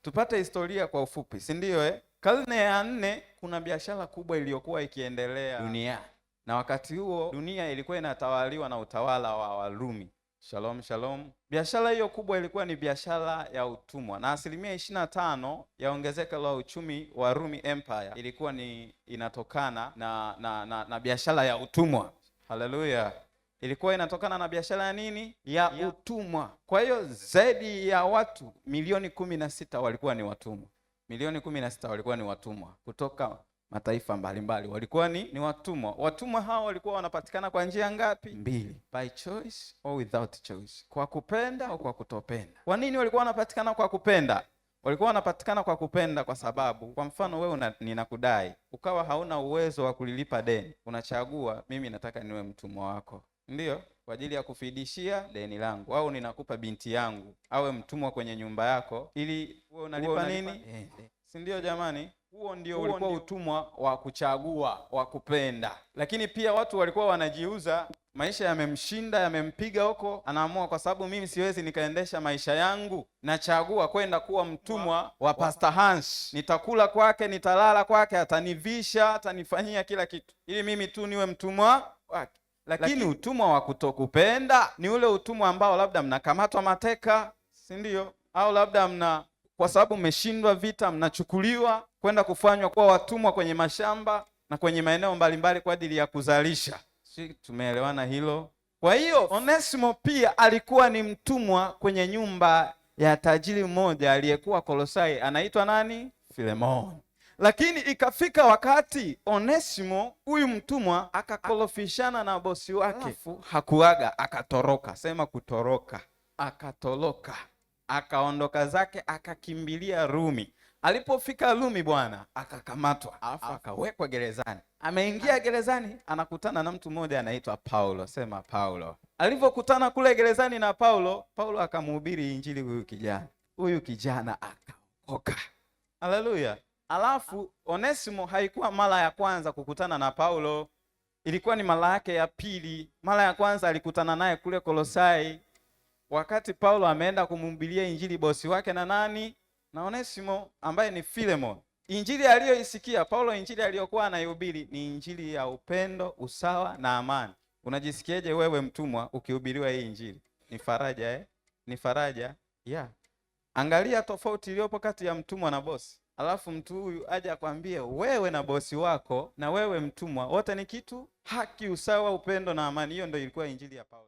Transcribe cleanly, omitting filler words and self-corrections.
Tupate historia kwa ufupi, si ndio? Karne ya 4 kuna biashara kubwa iliyokuwa ikiendelea duniani, na wakati huo dunia ilikuwa inatawaliwa na utawala wa Warumi. Shalom shalom. Biashara hiyo kubwa ilikuwa ni biashara ya utumwa, na 25% ya ongezeko la uchumi wa Rumi Empire ilikuwa ni inatokana na biashara ya utumwa. Haleluya. Ilikuwa inatokana na biashara ya nini? Ya utumwa. Kwa hiyo zaidi ya watu milioni 16 walikuwa ni watumwa. Milioni 16 walikuwa ni watumwa kutoka mataifa mbalimbali, walikuwa ni watumwa. Watumwa hao walikuwa wanapatikana kwa njia ngapi? 2. By choice or without choice, kwa kupenda au kwa kutopenda. Kwa nini walikuwa wanapatikana kwa kupenda? Walikuwa wanapatikana kwa kupenda kwa sababu, kwa mfano wewe ninakudai, ukawa hauna uwezo wa kulilipa deni, unachagua mimi nataka niwe mtumwa wako, ndio, kwa ajili ya kufidishia deni langu, au ninakupa binti yangu awe mtumwa kwenye nyumba yako ili wewe unalipa nini? Si ndio jamani? Huo ndio ulikuwa utumwa wa kuchagua, wa kupenda. Lakini pia watu walikuwa wanajiuza, maisha yamemshinda, yamempiga huko, anaamua kwa sababu mimi siwezi nikaendesha maisha yangu, nachagua kwenda kuwa mtumwa wa Pastor Hans. Nitakula kwake, nitalala kwake, atanivisha, atanifanyia kila kitu ili mimi tu niwe mtumwa wake. Lakini utumwa wa kutokupenda ni ule utumwa ambao labda mnakamatwa mateka, si ndio? Au labda kwa sababu mmeshindwa vita, mnachukuliwa kwenda kufanywa kuwa watumwa kwenye mashamba na kwenye maeneo mbalimbali kwa ajili ya kuzalisha. Si tumeelewana hilo? Kwa hiyo Onesimo pia alikuwa ni mtumwa kwenye nyumba ya tajiri mmoja aliyekuwa Kolosai, anaitwa nani? Filemon. Lakini ikafika wakati Onesimo huyu mtumwa akakolofishana na bosi wake, hakuaga, akatoroka. Sema kutoroka. Akatoroka, akaondoka zake, akakimbilia Rumi. Alipofika Rumi bwana, akakamatwa, akawekwa gerezani. Ameingia gerezani, anakutana na mtu mmoja anaitwa Paulo. Sema Paulo. Alipokutana kule gerezani na Paulo akamhubiri injili huyu kijana akaokoka. Haleluya. Alafu Onesimo haikuwa mara ya kwanza kukutana na Paulo, ilikuwa ni mara yake ya pili. Mara ya kwanza alikutana naye kule Kolosai, wakati Paulo ameenda kumhubiria injili bosi wake na nani? Na Onesimo ambaye ni Filemon. Injili aliyoisikia Paulo, injili aliyokuwa anaihubiri ni injili ya upendo, usawa na amani. Unajisikiaje wewe mtumwa ukihubiriwa hii injili? Ni faraja Ni faraja. Angalia tofauti iliyopo kati ya mtumwa na bosi. Alafu mtu huyu aje akwambie wewe na bosi wako na wewe mtumwa wote ni kitu, haki, usawa, upendo na amani. Hiyo ndio ilikuwa injili ya Paulo.